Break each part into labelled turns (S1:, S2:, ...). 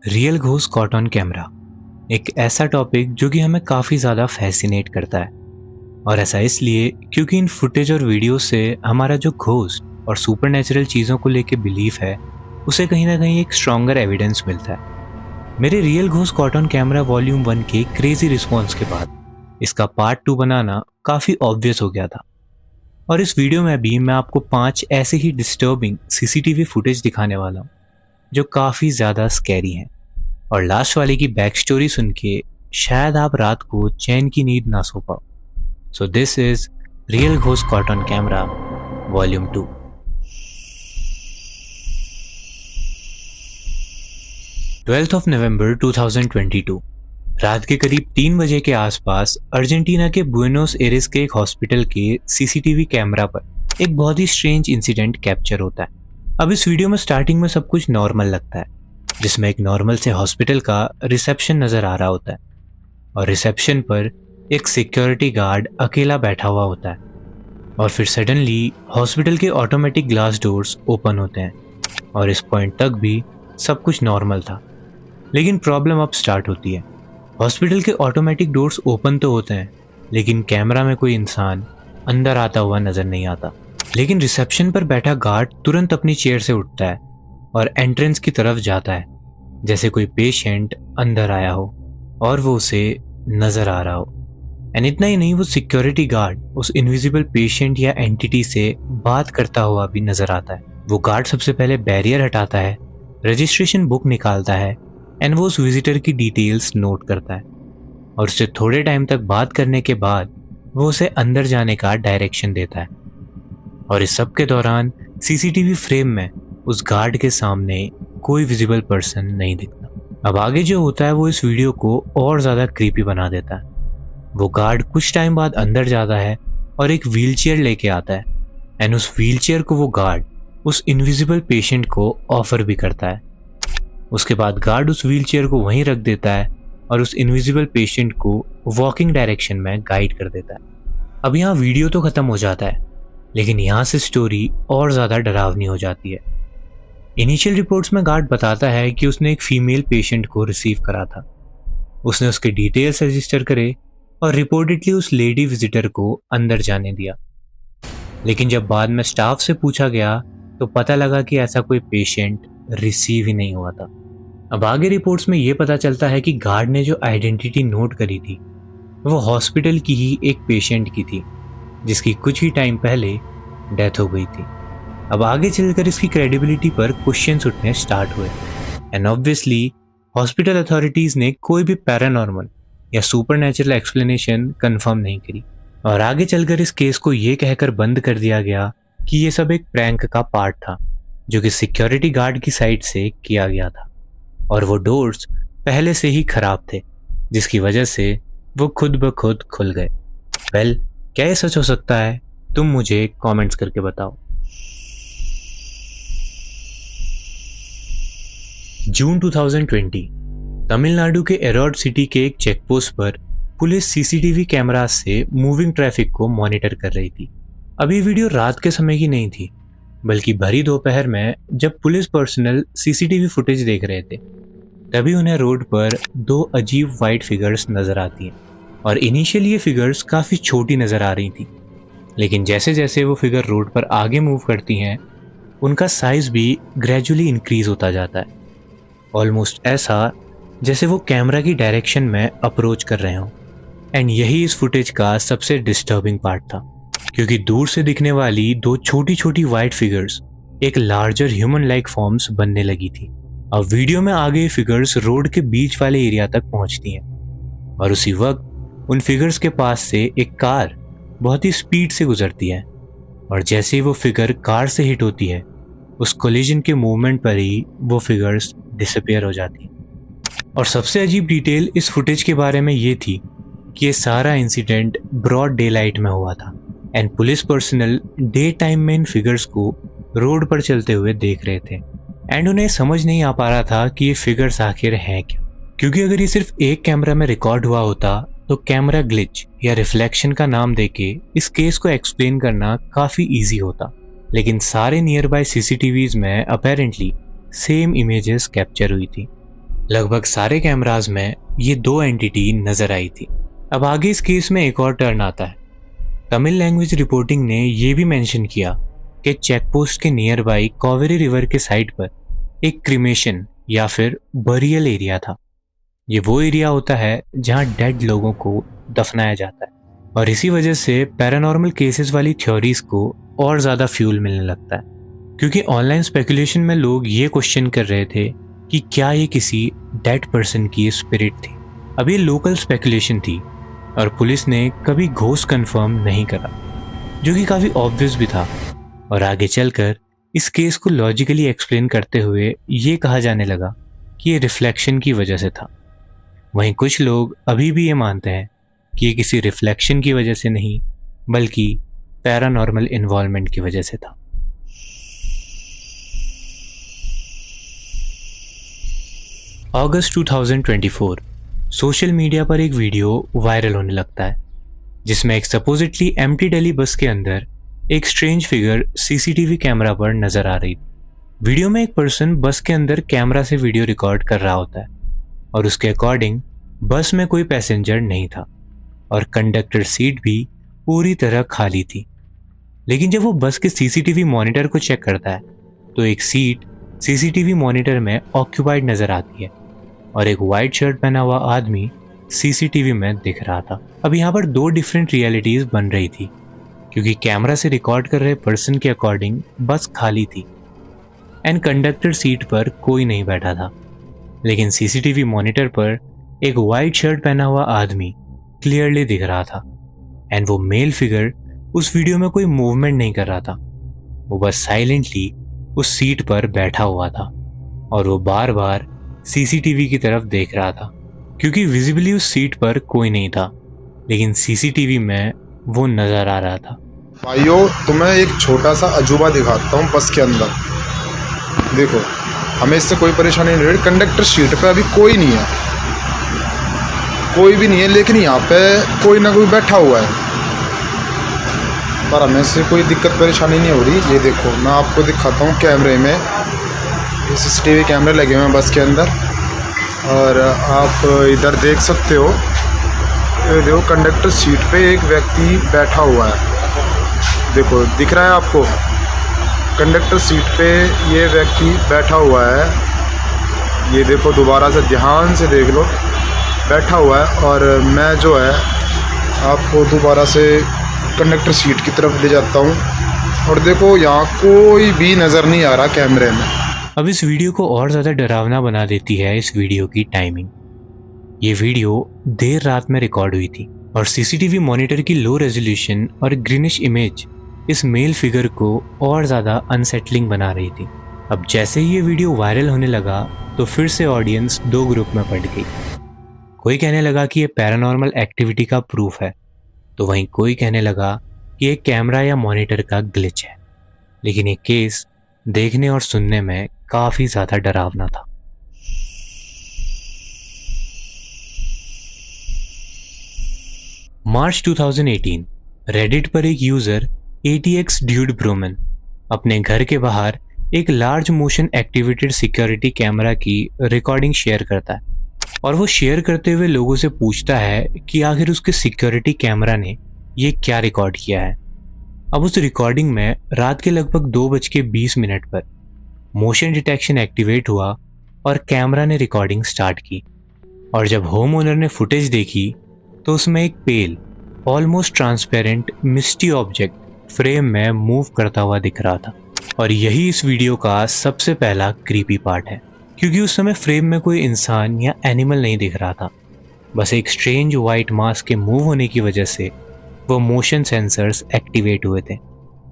S1: Real ghost caught on camera एक ऐसा topic जो कि हमें काफ़ी ज़्यादा फैसिनेट करता है। और ऐसा इसलिए क्योंकि इन फुटेज और वीडियो से हमारा जो घोस्ट और सुपरनेचुरल चीज़ों को लेके बिलीफ है उसे कहीं ना कहीं एक स्ट्रॉन्गर एविडेंस मिलता है। मेरे real ghost caught on camera volume 1 के क्रेजी रिस्पॉन्स के बाद इसका पार्ट 2 बनाना काफ़ी ऑब्वियस हो गया था। और इस वीडियो में भी मैं आपको 5 ऐसे ही डिस्टर्बिंग सीसीटीवी फुटेज दिखाने वाला हूँ जो काफ़ी ज़्यादा स्कैरी हैं। और लास्ट वाले की बैक स्टोरी सुन के शायद आप रात को चैन की नींद ना सो पाओ। So this is real ghost caught on camera volume 2। Twelfth of November 2022 रात के करीब 3 बजे के आसपास अर्जेंटीना के बुएनोस एयर्स के एक हॉस्पिटल के सीसीटीवी कैमरा पर एक बहुत ही स्ट्रेंज इंसिडेंट कैप्चर होता है। अब इस वीडियो में स्टार्टिंग में सब कुछ नॉर्मल लगता है, जिसमें एक नॉर्मल से हॉस्पिटल का रिसेप्शन नजर आ रहा होता है और रिसेप्शन पर एक सिक्योरिटी गार्ड अकेला बैठा हुआ होता है। और फिर सडनली हॉस्पिटल के ऑटोमेटिक ग्लास डोर्स ओपन होते हैं और इस पॉइंट तक भी सब कुछ नॉर्मल था। लेकिन प्रॉब्लम अब स्टार्ट होती है। हॉस्पिटल के ऑटोमेटिक डोर्स ओपन तो होते हैं लेकिन कैमरा में कोई इंसान अंदर आता हुआ नजर नहीं आता। लेकिन रिसेप्शन पर बैठा गार्ड तुरंत अपनी चेयर से उठता है और एंट्रेंस की तरफ जाता है, जैसे कोई पेशेंट अंदर आया हो और वो उसे नजर आ रहा हो। एंड इतना ही नहीं, वो सिक्योरिटी गार्ड उस इनविजिबल पेशेंट या एंटिटी से बात करता हुआ भी नजर आता है। वो गार्ड सबसे पहले बैरियर हटाता है, रजिस्ट्रेशन बुक निकालता है एंड वो उस विजिटर की डिटेल्स नोट करता है और उससे थोड़े टाइम तक बात करने के बाद वो उसे अंदर जाने का डायरेक्शन देता है। और इस सब के दौरान सीसीटीवी फ्रेम में उस गार्ड के सामने कोई विजिबल पर्सन नहीं दिखता। अब आगे जो होता है वो इस वीडियो को और ज़्यादा क्रीपी बना देता है। वो गार्ड कुछ टाइम बाद अंदर जाता है और एक व्हीलचेयर लेके आता है एंड उस व्हीलचेयर को वो गार्ड उस इनविजिबल पेशेंट को ऑफर भी करता है। उसके बाद गार्ड उस व्हीलचेयर को वहीं रख देता है और उस इनविजिबल पेशेंट को वॉकिंग डायरेक्शन में गाइड कर देता है। अब यहाँ वीडियो तो ख़त्म हो जाता है लेकिन यहाँ से स्टोरी और ज़्यादा डरावनी हो जाती है। इनिशियल रिपोर्ट्स में गार्ड बताता है कि उसने एक फीमेल पेशेंट को रिसीव करा था। उसने उसके डिटेल्स रजिस्टर करे और रिपोर्टेडली उस लेडी विजिटर को अंदर जाने दिया। लेकिन जब बाद में स्टाफ से पूछा गया तो पता लगा कि ऐसा कोई पेशेंट रिसीव ही नहीं हुआ था। अब आगे रिपोर्ट्स में ये पता चलता है कि गार्ड ने जो आइडेंटिटी नोट करी थी वो हॉस्पिटल की ही एक पेशेंट की थी जिसकी कुछ ही टाइम पहले डेथ हो गई थी। अब आगे चलकर इसकी क्रेडिबिलिटी पर क्वेश्चंस उठने स्टार्ट हुए एंड ऑब्वियसली हॉस्पिटल अथॉरिटीज ने कोई भी पैरानॉर्मल या सुपरनेचुरल एक्सप्लेनेशन कंफर्म नहीं करी। और आगे चलकर इस केस को ये कहकर बंद कर दिया गया कि ये सब एक प्रैंक का पार्ट था जो कि सिक्योरिटी गार्ड की साइड से किया गया था और वो डोर्स पहले से ही खराब थे जिसकी वजह से वो खुद ब खुद खुल गए। वेल, क्या ये सच हो सकता है? तुम मुझे कमेंट्स करके बताओ। जून 2020 तमिलनाडु के एरोड सिटी के एक चेकपोस्ट पर पुलिस सीसीटीवी कैमरा से मूविंग ट्रैफिक को मॉनिटर कर रही थी। अभी वीडियो रात के समय की नहीं थी बल्कि भरी दोपहर में जब पुलिस पर्सनल सीसीटीवी फुटेज देख रहे थे तभी उन्हें रोड पर 2 अजीब वाइट फिगर्स नजर आती हैं। और इनिशियली ये फिगर्स काफ़ी छोटी नज़र आ रही थी लेकिन जैसे जैसे वो फिगर रोड पर आगे मूव करती हैं उनका साइज़ भी ग्रेजुअली इंक्रीज होता जाता है, ऑलमोस्ट ऐसा जैसे वो कैमरा की डायरेक्शन में अप्रोच कर रहे हों। एंड यही इस फुटेज का सबसे डिस्टर्बिंग पार्ट था क्योंकि दूर से दिखने वाली 2 छोटी छोटी वाइट फिगर्स एक लार्जर ह्यूमन लाइक फॉर्म्स बनने लगी थी। अब वीडियो में आगे ये फिगर्स रोड के बीच वाले एरिया तक पहुंचती हैं और उसी वक्त उन फिगर्स के पास से एक कार बहुत ही स्पीड से गुजरती है और जैसे ही वो फिगर कार से हिट होती है उस कोलिजन के मूवमेंट पर ही वो फिगर्स डिसअपीयर हो जाती हैं। और सबसे अजीब डिटेल इस फुटेज के बारे में ये थी कि ये सारा इंसिडेंट ब्रॉड डे लाइट में हुआ था and police personal day time में इन फिगर्स को रोड पर चलते हुए देख रहे थे एंड उन्हें समझ नहीं आ पा रहा था कि ये फिगर्स आखिर हैं क्या। क्योंकि अगर ये सिर्फ एक कैमरा में रिकॉर्ड हुआ होता तो कैमरा ग्लिच या रिफ्लेक्शन का नाम देके इस केस को एक्सप्लेन करना काफ़ी इजी होता, लेकिन सारे नियर बाय सीसीटीवीज में अपेरेंटली सेम इमेजेस कैप्चर हुई थी। लगभग सारे कैमराज में ये दो एंटिटी नजर आई थी। अब आगे इस केस में एक और टर्न आता है। तमिल लैंग्वेज रिपोर्टिंग ने यह भी मेंशन किया कि चेकपोस्ट के नियर बाई कावेरी रिवर के साइड पर एक क्रिमेशन या फिर बरियल एरिया था। ये वो एरिया होता है जहां डेड लोगों को दफनाया जाता है, और इसी वजह से पैरानॉर्मल केसेस वाली थ्योरीज को और ज़्यादा फ्यूल मिलने लगता है, क्योंकि ऑनलाइन स्पेकुलेशन में लोग ये क्वेश्चन कर रहे थे कि क्या ये किसी डेड पर्सन की स्पिरिट थी। अब ये लोकल स्पेकुलेशन थी और पुलिस ने कभी घोस्ट कंफर्म नहीं करा, जो कि काफ़ी ऑब्वियस भी था। और आगे चलकर इस केस को लॉजिकली एक्सप्लेन करते हुए ये कहा जाने लगा कि ये रिफ्लेक्शन की वजह से था। वहीं कुछ लोग अभी भी ये मानते हैं कि ये किसी रिफ्लेक्शन की वजह से नहीं, बल्कि पैरानॉर्मल इन्वॉल्वमेंट की वजह से था। अगस्त 2024 सोशल मीडिया पर एक वीडियो वायरल होने लगता है, जिसमें एक सपोजिटली एम्प्टी दिल्ली बस के अंदर एक स्ट्रेंज फिगर सीसीटीवी कैमरा पर नजर आ रही थी। वीडियो में एक पर्सन बस के अंदर कैमरा से वीडियो रिकॉर्ड कर रहा होता है, और उसके अकॉर्डिंग बस में कोई पैसेंजर नहीं था और कंडक्टर सीट भी पूरी तरह खाली थी। लेकिन जब वो बस के सीसीटीवी मॉनिटर को चेक करता है तो एक सीट सीसीटीवी मॉनिटर में ऑक्यूपाइड नजर आती है और एक वाइट शर्ट पहना हुआ आदमी सीसीटीवी में दिख रहा था। अब यहाँ पर दो डिफरेंट रियलिटीज बन रही थी, क्योंकि कैमरा से रिकॉर्ड कर रहे पर्सन के अकॉर्डिंग बस खाली थी एंड कंडक्टर सीट पर कोई नहीं बैठा था, लेकिन सीसीटीवी मॉनिटर पर एक वाइट शर्ट पहना हुआ आदमी क्लियरली दिख रहा था एंड वो मेल फिगर उस वीडियो में कोई मूवमेंट नहीं कर रहा था। वो बस साइलेंटली उस सीट पर बैठा हुआ था और वो बार बार सीसीटीवी की तरफ देख रहा था, क्योंकि विजिबली उस सीट पर कोई नहीं था, लेकिन सीसीटीवी में वो नजर आ रहा था।
S2: भाइयों, तुम्हें एक छोटा सा अजूबा दिखाता हूँ बस के अंदर। देखो, हमें इससे कोई परेशानी नहीं हो रही। कंडक्टर सीट पे अभी कोई नहीं है, कोई भी नहीं है, लेकिन यहाँ पे कोई ना कोई बैठा हुआ है, पर हमें इससे कोई दिक्कत परेशानी नहीं हो रही। ये देखो, मैं आपको दिखाता हूँ कैमरे में, सीसीटीवी कैमरे लगे हुए हैं बस के अंदर, और आप इधर देख सकते हो। ये देखो, कंडक्टर सीट पे एक व्यक्ति बैठा हुआ है। देखो, दिख रहा है आपको? कंडक्टर सीट पे ये व्यक्ति बैठा हुआ है। ये देखो, दोबारा से ध्यान से देख लो, बैठा हुआ है। और मैं जो है आपको दोबारा से कंडक्टर सीट की तरफ ले जाता हूँ, और देखो यहाँ कोई भी नज़र नहीं आ रहा कैमरे में।
S1: अब इस वीडियो को और ज़्यादा डरावना बना देती है इस वीडियो की टाइमिंग। ये वीडियो देर रात में रिकॉर्ड हुई थी और सीसीटीवी मॉनिटर की लो रेजोल्यूशन और ग्रीनिश इमेज इस मेल फिगर को और ज़्यादा अनसेटलिंग बना रही थी। अब जैसे ही ये वीडियो वायरल होने लगा तो फिर से ऑडियंस दो ग्रुप में बंट गई। कोई कहने लगा कि ये पैरानॉर्मल एक्टिविटी का प्रूफ है, तो वहीं कोई कहने लगा कि ये कैमरा या मॉनिटर का ग्लिच है। लेकिन ये केस देखने और सुनने में काफ़ी ज़्यादा डरावना था। मार्च 2018 रेडिट पर एक यूज़र ATX ड्यूड ब्रोमन अपने घर के बाहर एक large motion activated security camera की रिकॉर्डिंग शेयर करता है, और वो शेयर करते हुए लोगों से पूछता है कि आखिर उसके सिक्योरिटी कैमरा ने ये क्या रिकॉर्ड किया है। अब उस रिकॉर्डिंग में रात के लगभग 2:20 पर मोशन डिटेक्शन एक्टिवेट हुआ और कैमरा ने रिकॉर्डिंग स्टार्ट की। और जब होम ओनर ने फुटेज देखी तो उसमें एक पेल ऑलमोस्ट ट्रांसपेरेंट मिस्टी ऑब्जेक्ट फ्रेम में मूव करता हुआ दिख रहा था। और यही इस वीडियो का सबसे पहला क्रीपी पार्ट है, क्योंकि उस समय फ्रेम में कोई इंसान या एनिमल नहीं दिख रहा था, बस एक स्ट्रेंज वाइट मास्क के मूव होने की वजह से वो मोशन सेंसर्स एक्टिवेट हुए थे।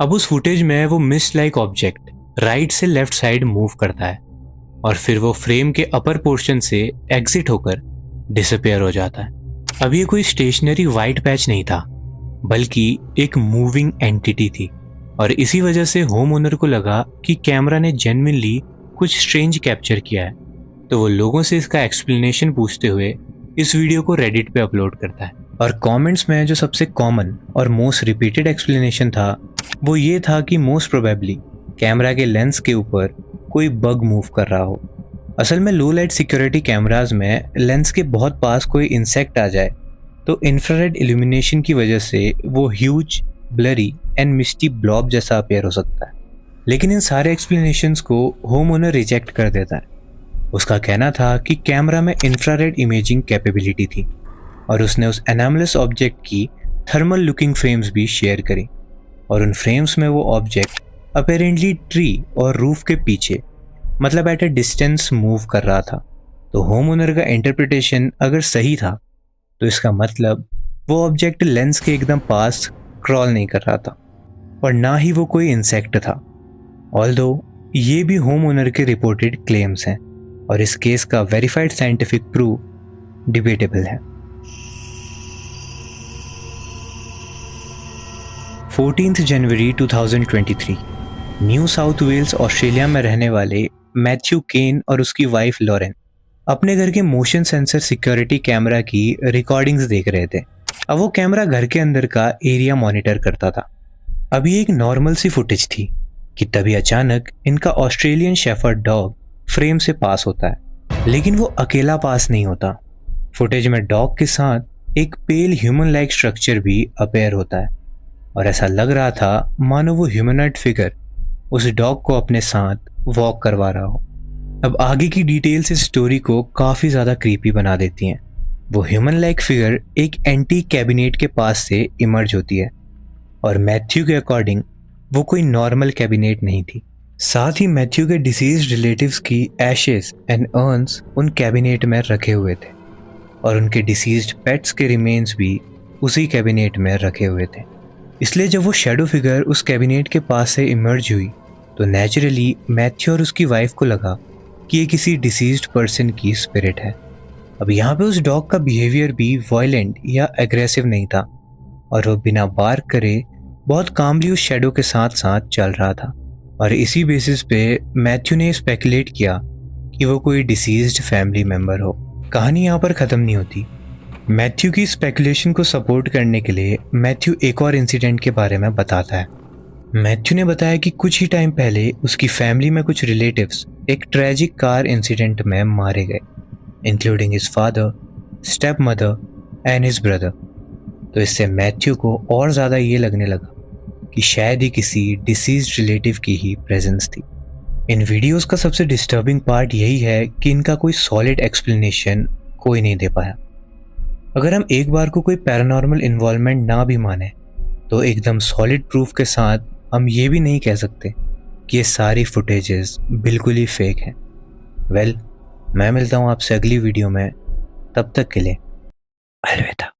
S1: अब उस फुटेज में वो मिस्ट लाइक ऑब्जेक्ट राइट से लेफ्ट साइड मूव करता है और फिर वो फ्रेम के अपर पोर्शन से एग्जिट होकर डिसअपियर हो जाता है। अब ये कोई स्टेशनरी वाइट पैच नहीं था, बल्कि एक मूविंग एंटिटी थी, और इसी वजह से होम ओनर को लगा कि कैमरा ने जेन्युइनली कुछ स्ट्रेंज कैप्चर किया है। तो वो लोगों से इसका एक्सप्लेनेशन पूछते हुए इस वीडियो को रेडिट पे अपलोड करता है। और कमेंट्स में जो सबसे कॉमन और मोस्ट रिपीटेड एक्सप्लेनेशन था वो ये था कि मोस्ट प्रोबेबली कैमरा के लेंस के ऊपर कोई बग मूव कर रहा हो, असल में लो लाइट सिक्योरिटी कैमराज में लेंस के बहुत पास कोई इंसेक्ट आ जाए तो इंफ्रारेड इल्यूमिनेशन की वजह से वो huge, blurry and misty blob जैसा अपीयर हो सकता है। लेकिन इन सारे एक्सप्लेनेशंस को होम ओनर रिजेक्ट कर देता है। उसका कहना था कि कैमरा में इंफ्रारेड इमेजिंग कैपेबिलिटी थी और उसने उस एनामलस ऑब्जेक्ट की थर्मल लुकिंग फ्रेम्स भी शेयर करी और उन फ्रेम्स में वो ऑब्जेक्ट अपेरेंटली ट्री और रूफ के पीछे, मतलब एट अ डिस्टेंस मूव कर रहा था। तो होम ओनर का इंटरप्रिटेशन अगर सही था तो इसका मतलब वो ऑब्जेक्ट लेंस के एकदम पास क्रॉल नहीं कर रहा था और ना ही वो कोई इंसेक्ट था। ऑल्दो ये भी होम ओनर के रिपोर्टेड क्लेम्स हैं और इस केस का वेरीफाइड साइंटिफिक प्रूफ डिबेटेबल है। 14 जनवरी 2023 न्यू साउथ वेल्स ऑस्ट्रेलिया में रहने वाले मैथ्यू केन और उसकी वाइफ लॉरेन अपने घर के मोशन सेंसर सिक्योरिटी कैमरा की रिकॉर्डिंग्स देख रहे थे। अब वो कैमरा घर के अंदर का एरिया मॉनिटर करता था। अभी एक नॉर्मल सी फुटेज थी कि तभी अचानक इनका ऑस्ट्रेलियन शेफर्ड डॉग फ्रेम से पास होता है, लेकिन वो अकेला पास नहीं होता। फुटेज में डॉग के साथ एक पेल ह्यूमन लाइक स्ट्रक्चर भी अपेयर होता है और ऐसा लग रहा था मानो वो ह्यूमनॉइड फिगर उस डॉग को अपने साथ वॉक करवा रहा हो। अब आगे की डिटेल्स इस स्टोरी को काफ़ी ज़्यादा क्रीपी बना देती हैं। वो ह्यूमन लाइक फिगर एक एंटीक कैबिनेट के पास से इमर्ज होती है और मैथ्यू के अकॉर्डिंग वो कोई नॉर्मल कैबिनेट नहीं थी। साथ ही मैथ्यू के डिसीज्ड रिलेटिव्स की एशेस एंड अर्न्स उन कैबिनेट में रखे हुए थे और उनके डिसीज्ड पेट्स के रिमेन्स भी उसी कैबिनेट में रखे हुए थे। इसलिए जब वो शैडो फिगर उस कैबिनेट के पास से इमर्ज हुई तो नेचुरली मैथ्यू और उसकी वाइफ को लगा कि ये किसी डिसीज्ड पर्सन की स्पिरिट है। अब यहाँ पे उस डॉग का बिहेवियर भी वायलेंट या एग्रेसिव नहीं था और वो बिना बार्क करे बहुत कामली उस शैडो के साथ साथ चल रहा था और इसी बेसिस पे मैथ्यू ने स्पेकुलेट किया कि वो कोई डिसीज्ड फैमिली मेम्बर हो। कहानी यहाँ पर ख़त्म नहीं होती। मैथ्यू की स्पेकुलेशन को सपोर्ट करने के लिए मैथ्यू एक और इंसिडेंट के बारे में बताता है। मैथ्यू ने बताया कि कुछ ही टाइम पहले उसकी फैमिली में कुछ रिलेटिव्स एक ट्रेजिक कार इंसिडेंट में मारे गए, including his father, step mother and his brother. तो इससे मैथ्यू को और ज़्यादा ये लगने लगा कि शायद ही किसी डिसीज्ड रिलेटिव की ही प्रेजेंस थी। इन वीडियोस का सबसे डिस्टर्बिंग पार्ट यही है कि इनका कोई सॉलिड एक्सप्लेनेशन कोई नहीं दे पाया। अगर हम एक बार को कोई पैरानॉर्मल इन्वॉल्वमेंट ना भी माने तो एकदम सॉलिड प्रूफ के साथ हम ये भी नहीं कह सकते कि ये सारी फुटेजेस बिल्कुल ही फेक हैं। वेल, मैं मिलता हूँ आपसे अगली वीडियो में, तब तक के लिए अलविदा।